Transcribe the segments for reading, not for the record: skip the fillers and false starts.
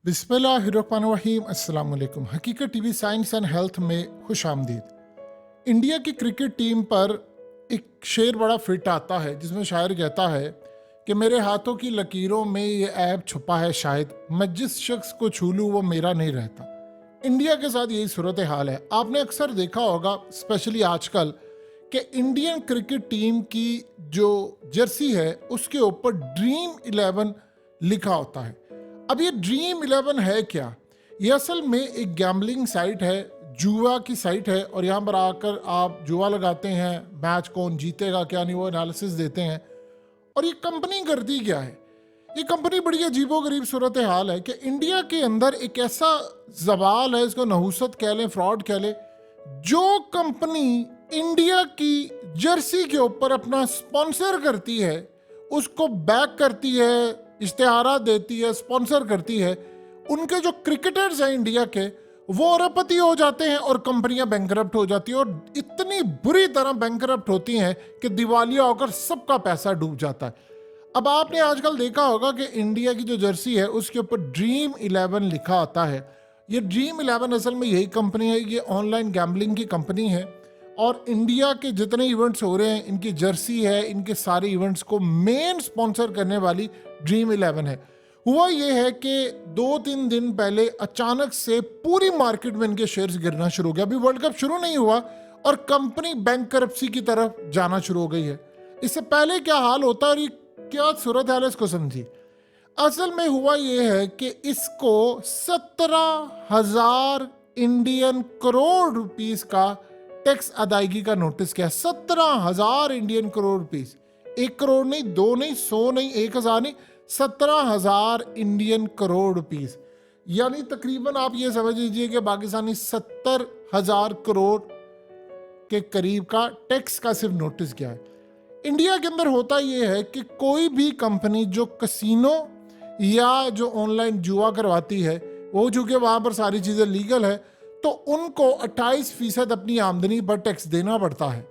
बिस्मिल्लाहिर्रहमानिर्रहीम। अस्सलाम वालेकुम। हकीकत टीवी साइंस एंड हेल्थ में खुश आमदीद। इंडिया की क्रिकेट टीम पर एक शेर बड़ा फिट आता है जिसमें शायर कहता है कि मेरे हाथों की लकीरों में ये ऐब छुपा है, शायद मैं जिस शख्स को छू लूँ वो मेरा नहीं रहता। इंडिया के साथ यही सूरत हाल है। आपने अक्सर देखा होगा, स्पेशली आजकल, कि इंडियन क्रिकेट टीम की जो जर्सी है उसके ऊपर ड्रीम 11 लिखा होता है। अब ये ड्रीम 11 है क्या? ये असल में एक गैम्बलिंग साइट है, जुआ की साइट है, और यहाँ पर आकर आप जुआ लगाते हैं, मैच कौन जीतेगा क्या नहीं वो एनालिसिस देते हैं। और ये कंपनी करती क्या है? ये कंपनी बड़ी अजीबोगरीब सूरत हाल है कि इंडिया के अंदर एक ऐसा जवाल है, इसको नहुसत कह लें, फ्रॉड कह लें, जो कंपनी इंडिया की जर्सी के ऊपर अपना स्पॉन्सर करती है, उसको बैक करती है, इश्तेहारा देती है, स्पॉन्सर करती है, उनके जो क्रिकेटर्स हैं इंडिया के, वो अरबपति हो जाते हैं और कंपनियां बैंकरप्ट हो जाती हैं, और इतनी बुरी तरह बैंकरप्ट होती हैं कि दिवालिया होकर सबका पैसा डूब जाता है। अब आपने आजकल देखा होगा कि इंडिया की जो जर्सी है उसके ऊपर ड्रीम 11 लिखा आता है। ये ड्रीम 11 असल में यही कंपनी है, ये ऑनलाइन गैम्बलिंग की कंपनी है, और इंडिया के जितने इवेंट्स हो रहे हैं इनकी जर्सी है, इनके सारे इवेंट्स को मेन स्पॉन्सर करने वाली ड्रीम 11 है। हुआ ये है कि 2-3 दिन पहले अचानक से पूरी मार्केट में इनके शेयर्स गिरना शुरू हो गया। अभी वर्ल्ड कप शुरू नहीं हुआ और कंपनी बैंकरप्सी की तरफ जाना शुरू हो गई है। इससे पहले क्या हाल होता है और ये क्या सूरत हाल है, इसको समझिए। असल में हुआ ये है कि इसको 17,000 इंडियन करोड़ रुपीस का टैक्स अदायगी का नोटिस किया। 17,000 इंडियन करोड़ रुपीस, 1 करोड़ नहीं, 2 नहीं, 100 नहीं, 1,000 नहीं, 17,000 इंडियन करोड़ रुपीस, यानी तकरीबन आप ये समझ लीजिए कि पाकिस्तानी 70,000 करोड़ के करीब का टैक्स का सिर्फ नोटिस किया है। इंडिया के अंदर होता यह है कि कोई भी कंपनी जो कसिनो या जो ऑनलाइन जुआ करवाती है, वो चूंकि वहां पर सारी चीजें लीगल है, तो उनको 28% अपनी आमदनी पर टैक्स देना पड़ता है।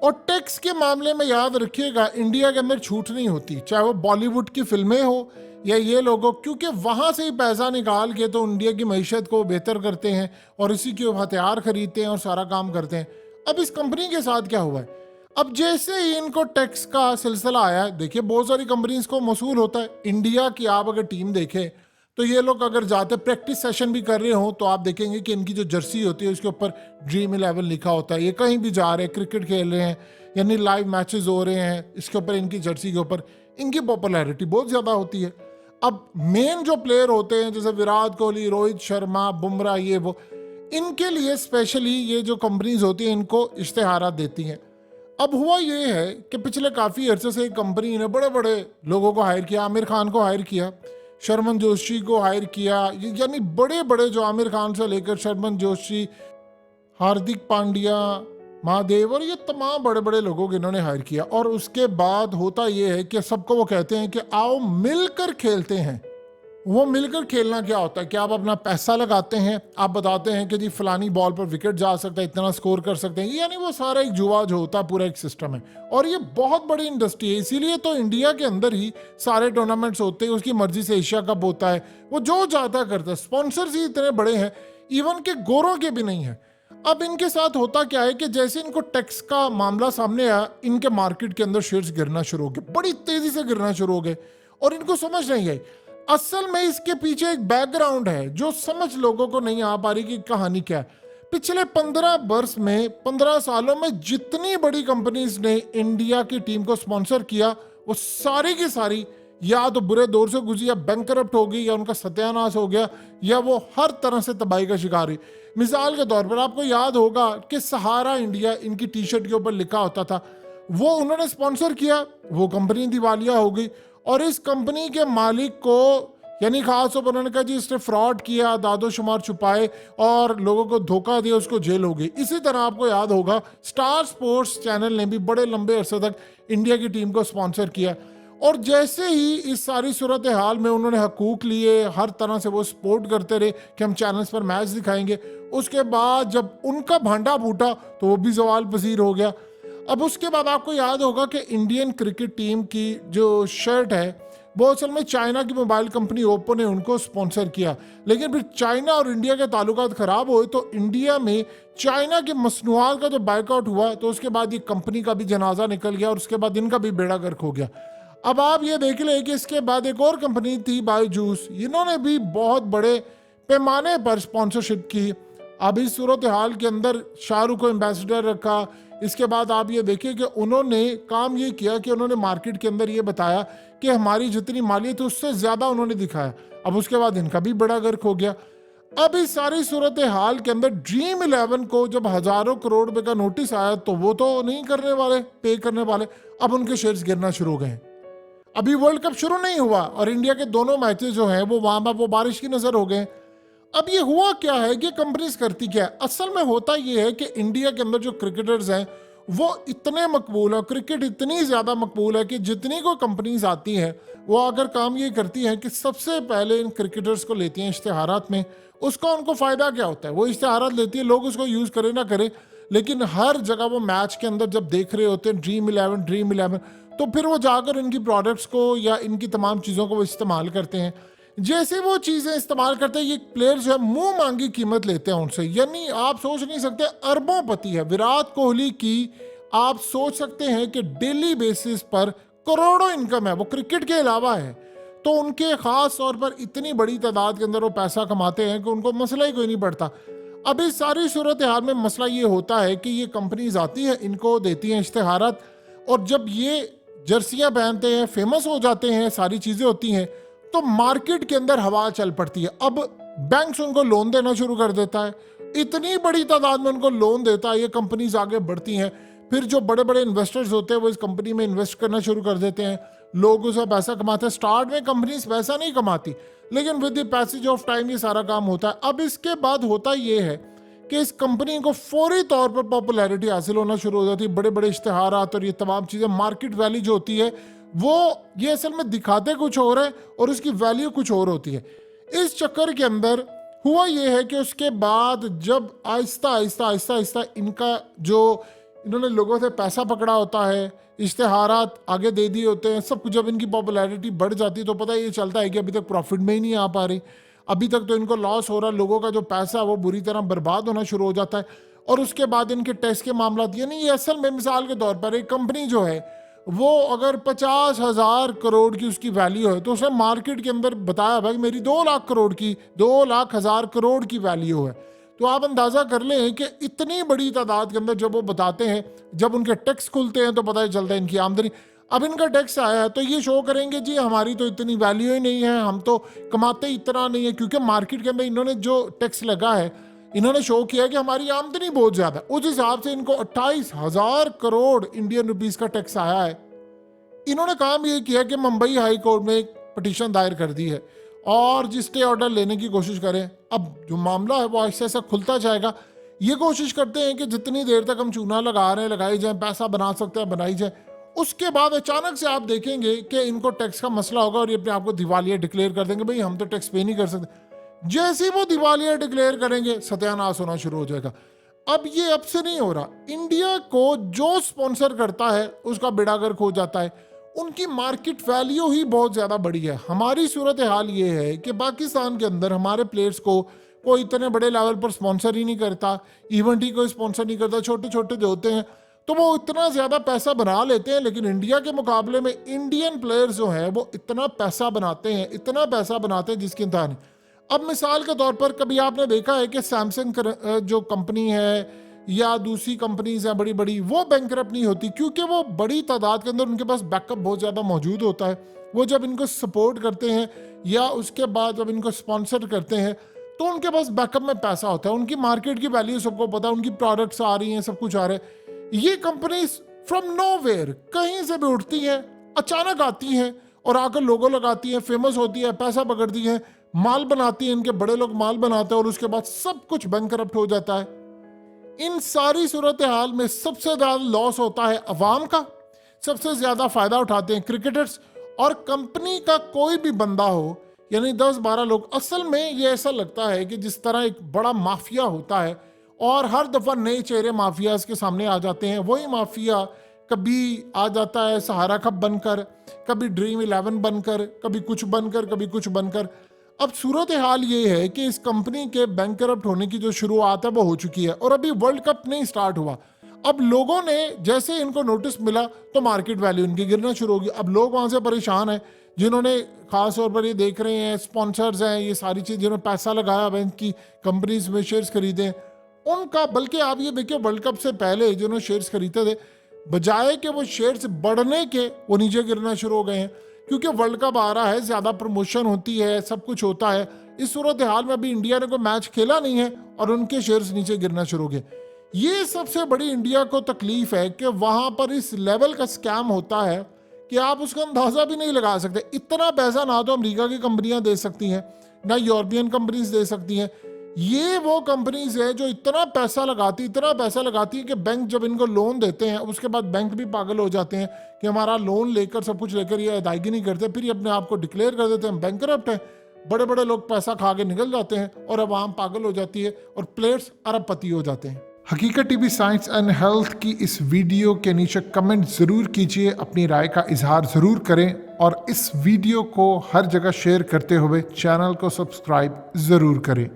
और टैक्स के मामले में याद रखिएगा, इंडिया के अंदर छूट नहीं होती, चाहे वो बॉलीवुड की फिल्में हो या ये लोगों, क्योंकि वहां से ही पैसा निकाल के तो इंडिया की मईशत को बेहतर करते हैं और इसी के हथियार खरीदते हैं और सारा काम करते हैं। अब इस कंपनी के साथ क्या हुआ है? अब जैसे ही इनको टैक्स का सिलसिला आया, देखिए बहुत सारी कंपनीज को मसूल होता है। इंडिया की आप अगर टीम देखें तो ये लोग अगर जाते प्रैक्टिस सेशन भी कर रहे हो तो आप देखेंगे कि इनकी जो जर्सी होती है उसके ऊपर ड्रीम 11 लिखा होता है। ये कहीं भी जा रहे हैं, क्रिकेट खेल रहे हैं, यानी लाइव मैचेस हो रहे हैं, इसके ऊपर इनकी जर्सी के ऊपर इनकी पॉपुलैरिटी बहुत ज़्यादा होती है। अब मेन जो प्लेयर होते हैं जैसे विराट कोहली, रोहित शर्मा, बुमराह, ये वो, इनके लिए स्पेशली ये जो कंपनीज होती हैं इनको इश्तेहारात देती हैं। अब हुआ ये है कि पिछले काफ़ी अरसे से एक कंपनी ने बड़े बड़े लोगों को हायर किया। आमिर खान को हायर किया, शर्मन जोशी को हायर किया, यानी बड़े बड़े जो आमिर खान से लेकर शर्मन जोशी, हार्दिक पांड्या, महादेव और ये तमाम बड़े बड़े लोगों को इन्होंने हायर किया। और उसके बाद होता ये है कि सबको वो कहते हैं कि आओ मिलकर खेलते हैं। वो मिलकर खेलना क्या होता है कि आप अपना पैसा लगाते हैं, आप बताते हैं कि जी फलानी बॉल पर विकेट जा सकता है, इतना स्कोर कर सकते हैं, यानी वो सारा एक जुआ जो होता है पूरा एक सिस्टम है। और ये बहुत बड़ी इंडस्ट्री है, इसीलिए तो इंडिया के अंदर ही सारे टूर्नामेंट्स होते हैं, उसकी मर्जी से एशिया कप होता है, वो जो चाहता करता है। स्पॉन्सर्स ही इतने बड़े हैं, इवन के गोरों के भी नहीं है। अब इनके साथ होता क्या है कि जैसे इनको टैक्स का मामला सामने आया, इनके मार्केट के अंदर शेयर्स गिरना शुरू हो गए, बड़ी तेजी से गिरना शुरू हो गए, और इनको समझ नहीं आई। असल में इसके पीछे एक बैकग्राउंड है जो समझ लोगों को नहीं आ पा रही कि कहानी क्या है। पिछले 15 वर्ष में, 15 सालों में जितनी बड़ी कंपनीज ने इंडिया की टीम को स्पॉन्सर किया, वो सारी की सारी या तो बुरे दौर से गुजरी, या बैंकरप्ट हो गई, या उनका सत्यानाश हो गया, या वो हर तरह से तबाही का शिकार हुई। मिसाल के तौर पर आपको याद होगा कि सहारा इंडिया इनकी टी शर्ट के ऊपर लिखा होता था, वो उन्होंने स्पॉन्सर किया, वो कंपनी दिवालिया हो गई, और इस कंपनी के मालिक को यानी खास तौर पर उन्होंने कहा जी इसने फ्रॉड किया, दादोशुमार छुपाए और लोगों को धोखा दिया, उसको जेल हो गई। इसी तरह आपको याद होगा स्टार स्पोर्ट्स चैनल ने भी बड़े लंबे अरसे तक इंडिया की टीम को स्पॉन्सर किया, और जैसे ही इस सारी सूरत हाल में उन्होंने हकूक लिए, हर तरह से वो सपोर्ट करते रहे कि हम चैनल्स पर मैच दिखाएंगे, उसके बाद जब उनका भांडा फूटा तो वो भी सवाल पसीर हो गया। अब उसके बाद आपको याद होगा कि इंडियन क्रिकेट टीम की जो शर्ट है वो असल में चाइना की मोबाइल कंपनी ओप्पो ने उनको स्पॉन्सर किया। लेकिन फिर चाइना और इंडिया के ताल्लुकात खराब हुए तो इंडिया में चाइना की मसनूआत का जो बाइकआउट हुआ तो उसके बाद ये कंपनी का भी जनाजा निकल गया और उसके बाद इनका भी बेड़ा गर्क हो गया। अब आप ये देख लें कि इसके बाद एक और कंपनी थी बायजूस, इन्होंने भी बहुत बड़े पैमाने पर स्पॉन्सरशिप की। अब इस सूरत हाल के अंदर शाहरुख को एम्बेसडर रखा। इसके बाद आप ये देखिए कि उन्होंने काम ये किया कि उन्होंने मार्केट के अंदर ये बताया कि हमारी जितनी मालियत है उससे ज़्यादा उन्होंने दिखाया। अब उसके बाद इनका भी बड़ा गर्क हो गया। अब इस सारी सूरत हाल के अंदर ड्रीम 11 को जब हजारों करोड़ रुपए का नोटिस आया तो वो तो नहीं करने वाले, पे करने वाले। अब उनके शेयर्स गिरना शुरू हो गए। अभी वर्ल्ड कप शुरू नहीं हुआ और इंडिया के दोनों मैचेस जो हैं वो वहां पर वो बारिश की नजर हो गए। अब ये हुआ क्या है कि कंपनीज करती क्या है? असल में होता ये है कि इंडिया के अंदर जो क्रिकेटर्स हैं वो इतने मकबूल है, क्रिकेट इतनी ज़्यादा मकबूल है कि जितनी कोई कंपनीज आती हैं वो अगर काम ये करती हैं कि सबसे पहले इन क्रिकेटर्स को लेती हैं इश्तिहारात में। उसका उनको फ़ायदा क्या होता है? वो इश्तिहारात लेती है, लोग उसको यूज़ करें ना करें, लेकिन हर जगह वो मैच के अंदर जब देख रहे होते हैं ड्रीम 11 ड्रीम 11, तो फिर वो जाकर इनकी प्रोडक्ट्स को या इनकी तमाम चीज़ों को वो इस्तेमाल करते हैं। जैसे वो चीज़ें इस्तेमाल करते हैं ये प्लेयर जो है मुंह मांगी कीमत लेते हैं उनसे, यानी आप सोच नहीं सकते अरबोंपति है विराट कोहली की। आप सोच सकते हैं कि डेली बेसिस पर करोड़ों इनकम है, वो क्रिकेट के अलावा है। तो उनके ख़ास तौर पर इतनी बड़ी तादाद के अंदर वो पैसा कमाते हैं कि उनको मसला ही कोई नहीं पड़ता। अब इस सारी सूरत हाल में मसला ये होता है कि ये कंपनीज आती है, इनको देती हैं इश्तिहारात, और जब ये जर्सियां पहनते हैं, फेमस हो जाते हैं, सारी चीज़ें होती हैं, तो मार्केट के अंदर हवा चल पड़ती है। अब बैंक्स उनको लोन देना शुरू कर देता है, इतनी बड़ी तादाद में उनको लोन देता है, ये कंपनीज आगे बढ़ती हैं। फिर जो बड़े बड़े इन्वेस्टर्स होते हैं वो इस कंपनी में इन्वेस्ट करना शुरू कर देते हैं, लोग उससे पैसा कमाते हैं। स्टार्ट में कंपनीज पैसा नहीं कमाती, लेकिन with the passage of time ये सारा काम होता है। अब इसके बाद होता ये है कि इस कंपनी को फौरी तौर पर पॉपुलैरिटी हासिल होना शुरू हो जाती है, बड़े बड़े इश्तिहारात और ये तमाम चीज़ें। मार्केट वैल्यू जो होती है वो ये असल में दिखाते कुछ और है और उसकी वैल्यू कुछ और होती है। इस चक्कर के अंदर हुआ ये है कि उसके बाद जब आहिस्ता आहिस्ता आहिस्ता आहिस्ता इनका जो इन्होंने लोगों से पैसा पकड़ा होता है, इश्तिहारात आगे दे दिए होते हैं, सब कुछ, जब इनकी पॉपुलैरिटी बढ़ जाती है तो पता ये चलता है कि अभी तक प्रॉफिट में ही नहीं आ पा रही, अभी तक तो इनको लॉस हो रहा है, लोगों का जो पैसा है वो बुरी तरह बर्बाद होना शुरू हो जाता है। और उसके बाद इनके टैक्स के मामला, यानी ये असल में मिसाल के तौर पर एक कंपनी जो है वो अगर 50,000 करोड़ की उसकी वैल्यू है तो उसने मार्केट के अंदर बताया भाई मेरी 2 लाख करोड़ की, 2,00,000 करोड़ की वैल्यू है। तो आप अंदाजा कर लें कि इतनी बड़ी तादाद के अंदर जब वो बताते हैं, जब उनके टैक्स खुलते हैं तो पता चलता है इनकी आमदनी। अब इनका टैक्स आया है तो ये शो करेंगे जी हमारी तो इतनी वैल्यू ही नहीं है, हम तो कमाते इतना नहीं है, क्योंकि मार्केट के अंदर इन्होंने जो टैक्स लगा है इन्होंने शो किया कि हमारी आमदनी बहुत ज्यादा। उस हिसाब से इनको 28,000 करोड़ इंडियन रुपीस का टैक्स आया है। इन्होंने काम ये किया कि मुंबई हाई कोर्ट में एक पिटीशन दायर कर दी है और जी स्टे ऑर्डर लेने की कोशिश करें। अब जो मामला है वो ऐसा ऐसा खुलता जाएगा। ये कोशिश करते हैं कि जितनी देर तक हम चूना लगा रहे हैं लगाई जाए, पैसा बना सकते हैं बनाई जाए। उसके बाद अचानक से आप देखेंगे कि इनको टैक्स का मसला होगा और ये अपने आप को दिवालिया डिक्लेयर कर देंगे, भाई हम तो टैक्स पे नहीं कर सकते। जैसे ही वो दिवालिया डिक्लेयर करेंगे सत्यानाश होना शुरू हो जाएगा। अब ये अब से नहीं हो रहा, इंडिया को जो स्पॉन्सर करता है उसका बेड़ा गर्क हो जाता है, उनकी मार्केट वैल्यू ही बहुत ज़्यादा बड़ी है। हमारी सूरत हाल ये है कि पाकिस्तान के अंदर हमारे प्लेयर्स को कोई इतने बड़े लेवल पर स्पॉन्सर ही नहीं करता, इवेंट ही कोई स्पॉन्सर नहीं करता, छोटे छोटे जो होते हैं तो वो इतना ज़्यादा पैसा बना लेते हैं। लेकिन इंडिया के मुकाबले में इंडियन प्लेयर्स जो हैं वो इतना पैसा बनाते हैं, इतना पैसा बनाते हैं जिसकी इंतहा नहीं। अब मिसाल के तौर पर कभी आपने देखा है कि सैमसंग जो कंपनी है या दूसरी कंपनीज हैं बड़ी बड़ी, वो बैंकरप्ट नहीं होती क्योंकि वो बड़ी तादाद के अंदर उनके पास बैकअप बहुत ज़्यादा मौजूद होता है। वो जब इनको सपोर्ट करते हैं या उसके बाद जब इनको स्पॉन्सर करते हैं तो उनके पास बैकअप में पैसा होता है, उनकी मार्केट की वैल्यू सबको पता है, उनकी प्रोडक्ट्स आ रही हैं, सब कुछ आ रहा है। ये कंपनीज फ्रॉम नोवेयर कहीं से भी उठती हैं, अचानक आती हैं और आकर लोगो लगाती हैं, फेमस होती है, पैसा पकड़ती है, माल बनाती है, इनके बड़े लोग माल बनाते हैं और उसके बाद सब कुछ बैंकरप्ट हो जाता है। इन सारी सूरत हाल में सबसे ज्यादा लॉस होता है अवाम का, सबसे ज्यादा फायदा उठाते हैं क्रिकेटर्स। और कंपनी का कोई भी बंदा हो, यानी 10-12 लोग, असल में ये ऐसा लगता है कि जिस तरह एक बड़ा माफिया होता है और हर दफा नए चेहरे माफियाज के सामने आ जाते हैं। वही माफिया कभी आ जाता है सहारा कप बनकर, कभी ड्रीम 11 बनकर, कभी कुछ बनकर, कभी कुछ बनकर। अब सूरत हाल ये है कि इस कंपनी के बैंकरप्ट होने की जो शुरुआत है वो हो चुकी है और अभी वर्ल्ड कप नहीं स्टार्ट हुआ। अब लोगों ने जैसे इनको नोटिस मिला तो मार्केट वैल्यू इनकी गिरना शुरू होगी। अब लोग वहां से परेशान हैं जिन्होंने खास तौर पर ये देख रहे हैं, स्पॉन्सर्स हैं, ये सारी चीज़ जिन्होंने पैसा लगाया बैंक की कंपनीज में शेयर्स खरीदे उनका, बल्कि आप ये देखिए वर्ल्ड कप से पहले जिन्होंने शेयर्स खरीदे थे बजाय कि वो शेयर्स बढ़ने के वो नीचे गिरना शुरू हो गए हैं, क्योंकि वर्ल्ड कप आ रहा है, ज़्यादा प्रमोशन होती है, सब कुछ होता है। इस सूरत हाल में अभी इंडिया ने कोई मैच खेला नहीं है और उनके शेयर्स नीचे गिरना शुरू हो गए। ये सबसे बड़ी इंडिया को तकलीफ है कि वहां पर इस लेवल का स्कैम होता है कि आप उसका अंदाजा भी नहीं लगा सकते। इतना पैसा ना तो अमेरिका की कंपनियां दे सकती हैं, ना यूरोपियन कंपनीज दे सकती हैं। ये वो कंपनीज है जो इतना पैसा लगाती है कि बैंक जब इनको लोन देते हैं उसके बाद बैंक भी पागल हो जाते हैं कि हमारा लोन लेकर सब कुछ लेकर ये अदायगी नहीं करते, फिर ये अपने आप को डिक्लेयर कर देते हैं बैंकरप्ट है। बड़े बड़े लोग पैसा खा के निकल जाते हैं और अवाम पागल हो जाती है और प्लेयर्स अरबपति हो जाते हैं। हकीकत टीवी साइंस एंड हेल्थ की इस वीडियो के नीचे कमेंट ज़रूर कीजिए, अपनी राय का इजहार ज़रूर करें और इस वीडियो को हर जगह शेयर करते हुए चैनल को सब्सक्राइब ज़रूर करें।